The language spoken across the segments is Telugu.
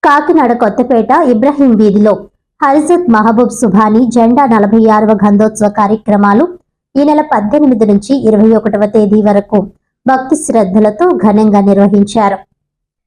కాకినాడ కొత్తపేట ఇబ్రహీం వీధిలో హజరత్ మహబూబ్ సుభానీ జెండా 46వ గంధోత్సవ కార్యక్రమాలు ఈ నెల 18 నుంచి 21వ తేదీ వరకు భక్తి శ్రద్ధలతో ఘనంగా నిర్వహించారు.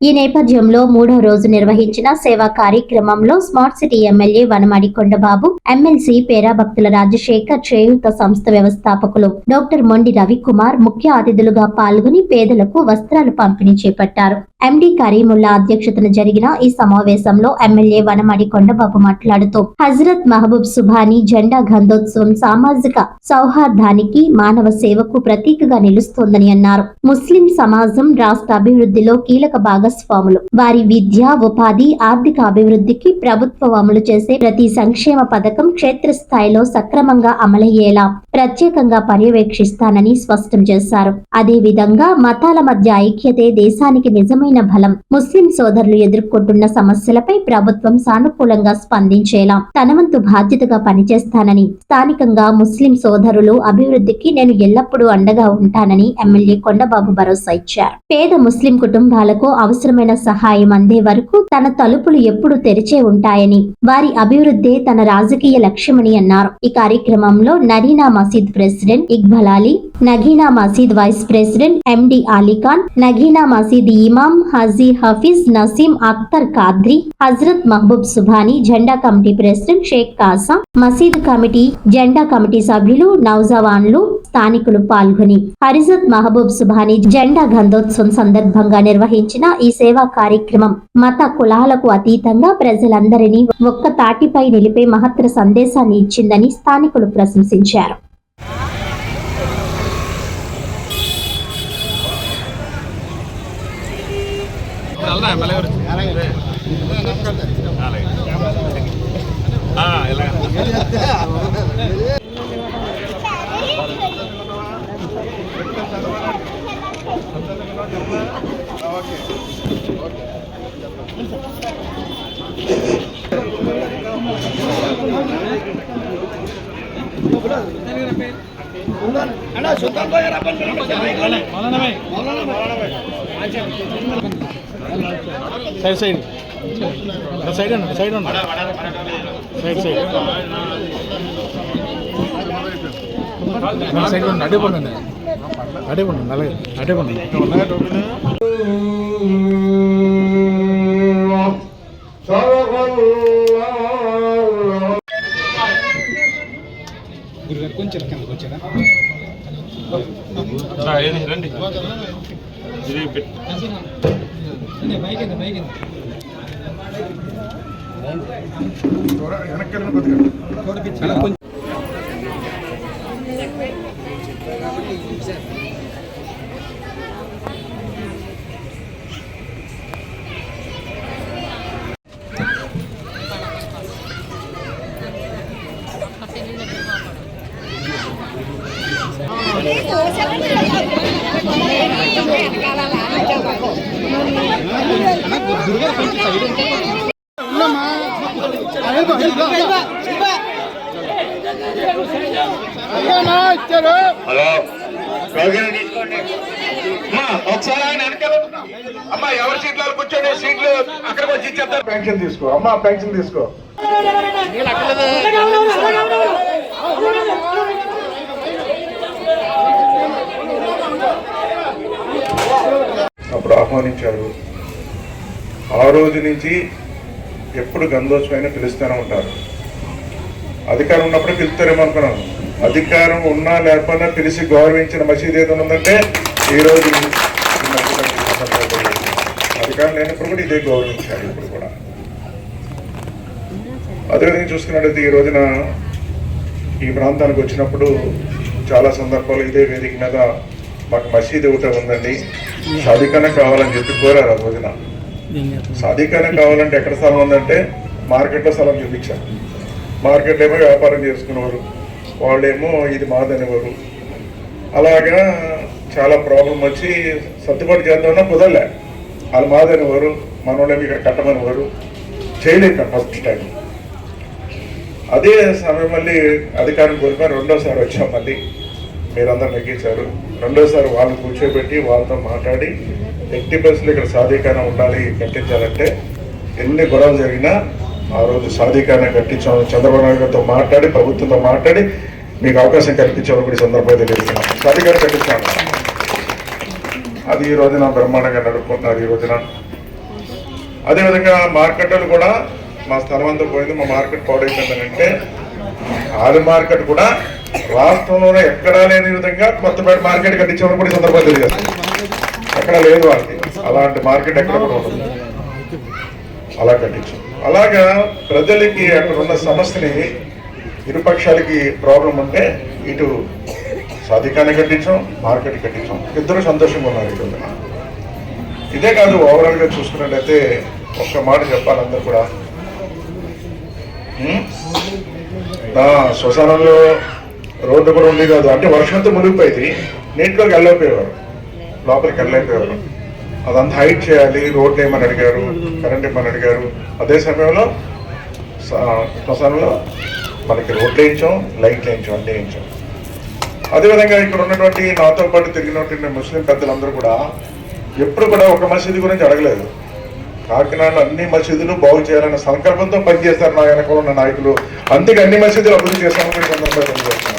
ఈ నేపథ్యంలో 3వ రోజు నిర్వహించిన సేవా కార్యక్రమంలో smart city MLA Vanamadi Kondababu, MLC Pera భక్తుల రాజశేఖర్, చేయూత సంస్థ వ్యవస్థాపకులు డాక్టర్ మొండి రవికుమార్ ముఖ్య అతిథులుగా పాల్గొని పేదలకు వస్త్రాలు పంపిణీ చేపట్టారు. ఎండి కరీముల్లా అధ్యక్షతన జరిగిన ఈ సమావేశంలో ఎమ్మెల్యే వనమాడి కొండబాబు మాట్లాడుతూ హజరత్ మహబూబ్ సుభానీ జెండా గంధోత్సవం సామాజిక సౌహార్దానికి, మానవ సేవకు ప్రతీకగా నిలుస్తోందని అన్నారు. ముస్లిం సమాజం రాష్ట్ర అభివృద్ధిలో కీలక భాగస్వాములు. వారి విద్య, ఉపాధి, ఆర్థిక అభివృద్ధికి ప్రభుత్వం అమలు చేసే ప్రతి సంక్షేమ పథకం క్షేత్రస్థాయిలో సక్రమంగా అమలయ్యేలా ప్రత్యేకంగా పర్యవేక్షిస్తానని స్పష్టం చేశారు. అదే విధంగా మతాల మధ్య ఐక్యతే దేశానికి నిజమైన బలం. ముస్లిం సోదరులు ఎదుర్కొంటున్న సమస్యలపై ప్రభుత్వం సానుకూలంగా స్పందించేలా తన వంతు బాధ్యతగా పనిచేస్తానని, స్థానికంగా ముస్లిం సోదరులు అభివృద్ధికి నేను ఎల్లప్పుడూ అండగా ఉంటానని ఎమ్మెల్యే కొండబాబు భరోసా ఇచ్చారు. పేద ముస్లిం కుటుంబాలకు అవసరమైన సహాయం అందే వరకు తన తలుపులు ఎప్పుడు తెరిచే ఉంటాయని, వారి అభివృద్ధే తన రాజకీయ లక్ష్యమని అన్నారు. ఈ కార్యక్రమంలో నరీనా మసీద్ president Iqbal Ali, Nagina Masjid vice president MD Ali Khan, Nagina Masjid ఇమాం హాజీ హఫీజ్ నసీం అఖ్తర్ కాద్రి, హజరత్ మహబూబ్ సుభానీ జెండా కమిటీ ప్రెసిడెంట్ షేక్ కాసా, మసీద్ కమిటీ జెండా కమిటీ సభ్యులు, నౌజవాన్లు, స్థానికులు పాల్గొని హజరత్ మహబూబ్ సుభానీ జెండా గంధోత్సవం సందర్భంగా నిర్వహించిన ఈ సేవా కార్యక్రమం మత కులాలకు అతీతంగా ప్రజలందరినీ ఒక్క తాటిపై నిలిపే మహత్తర సందేశాన్ని ఇచ్చిందని స్థానికులు ప్రశంసించారు. కొంచెం కిందకు వచ్చారా రండి హలో ఒకసారి ఆయన వెనకాల అమ్మా ఎవరి సీట్లో కూర్చోండి, సీట్లు అక్కడికి వచ్చి ఇచ్చేస్తారు. పెన్షన్ తీసుకో అమ్మా, పెన్షన్ తీసుకో. అప్పుడు ఆహ్వానించారు. ఆ రోజు నుంచి ఎప్పుడు గంధోత్సవమైనా పిలుస్తూనే ఉంటారు. అధికారం ఉన్నప్పుడు పిలుస్తారేమో అనుకున్నాను. అధికారం ఉన్నా లేకపోయినా పిలిచి గౌరవించిన మసీదు ఏదో ఉందంటే ఈరోజు అధికారం లేనప్పుడు కూడా ఇదే గౌరవించారు. ఇప్పుడు కూడా అదేవిధంగా చూసుకున్నట్లయితే ఈ రోజున ఈ ప్రాంతానికి వచ్చినప్పుడు చాలా సందర్భాలు ఇదే వేదిక మీద మాకు మసీదు ఒకటే ఉందండి, సాధికారం కావాలని చెప్పి కోరారు. ఆ రోజున సాధికారం కావాలంటే ఎక్కడ స్థలం ఉందంటే మార్కెట్లో స్థలం చూపించారు. మార్కెట్ ఏమో వ్యాపారం చేసుకునేవారు, వాళ్ళేమో ఇది మాదనేవారు. అలాగా చాలా ప్రాబ్లం వచ్చి సర్దుబాటు చేద్దామన్నా కుదరలే. వాళ్ళు మాదనేవారు, మన వాళ్ళేమో ఇక్కడ కట్టమనేవారు. చేయలేక ఫస్ట్ టైం. అదే సమయం మళ్ళీ అధికారం కోల్పోయి రెండోసారి వచ్చాం. మళ్ళీ మీరందరూ నెగ్గించారు. రెండోసారి వాళ్ళని కూర్చోబెట్టి వాళ్ళతో మాట్లాడి ఎట్టి బస్సులు ఇక్కడ సాధికారం ఉండాలి, కట్టించాలంటే ఎన్ని గొడవలు జరిగినా ఆ రోజు సాధికారణ కట్టించాం. చంద్రబాబు నాయుడు గారితో మాట్లాడి, ప్రభుత్వంతో మాట్లాడి మీకు అవకాశం కల్పించామని కూడా ఈ సందర్భంగా తెలియజేస్తున్నాం. సాధికారణ కట్టించాను. అది ఈ రోజున బ్రహ్మాండంగా నడుపుకుంటున్నారు. ఈ రోజున అదేవిధంగా మార్కెట్లు కూడా మా స్థలం అంతా పోయింది, మా మార్కెట్ పాడైపోయిందంటే ఆది మార్కెట్ కూడా రాష్ట్రంలోనే ఎక్కడా లేని విధంగా కొత్తపేట మార్కెట్ కట్టించామని కూడా ఈ సందర్భంగా తెలియజేస్తాం. ఎక్కడ లేదు వాళ్ళకి అలాంటి మార్కెట్ ఎక్కడ కూడా ఉంటుంది, అలా కట్టించాం. అలాగా ప్రజలకి అక్కడ ఉన్న సమస్యని ఇరుపక్షాలకి ప్రాబ్లం ఉంటే ఇటు సాధికాన్ని కట్టించాం, మార్కెట్ కట్టించాం. ఇద్దరు సంతోషంగా ఉన్నారు ఈ రోజున. ఇదే కాదు, ఓవరాల్గా చూసుకున్నట్లయితే ఒక్క మాట చెప్పాలి అందరు కూడా. నా శ్మశానంలో రోడ్డు కూడా ఉంది కాదు, అంటే వర్షంతో మునిగిపోయింది, నీటిలోకి వెళ్ళకపోయేవారు, లోపలికి వెళ్ళలేకపోయేవారు. అదంతా హైట్ చేయాలి, రోడ్లు ఏమని అడిగారు, కరెంట్ ఏమని అడిగారు. అదే సమయంలో శ్మశానంలో మనకి రోడ్లు వేయించాం, లైట్లు వేయించాం, అన్నీ వేయించాం. అదేవిధంగా ఇక్కడ ఉన్నటువంటి నాతో పాటు తిరిగినటువంటి ముస్లిం పెద్దలందరూ కూడా ఎప్పుడు కూడా ఒక మసీదు గురించి అడగలేదు. కాకినాడలో అన్ని మసీదులు బాగు చేయాలన్న సంకల్పంతో పనిచేస్తారు నా వెనకాల ఉన్న నాయకులు. అందుకే అన్ని మసీదులు అభివృద్ధి చేస్తామని సందర్భంగా తెలియజేస్తున్నారు.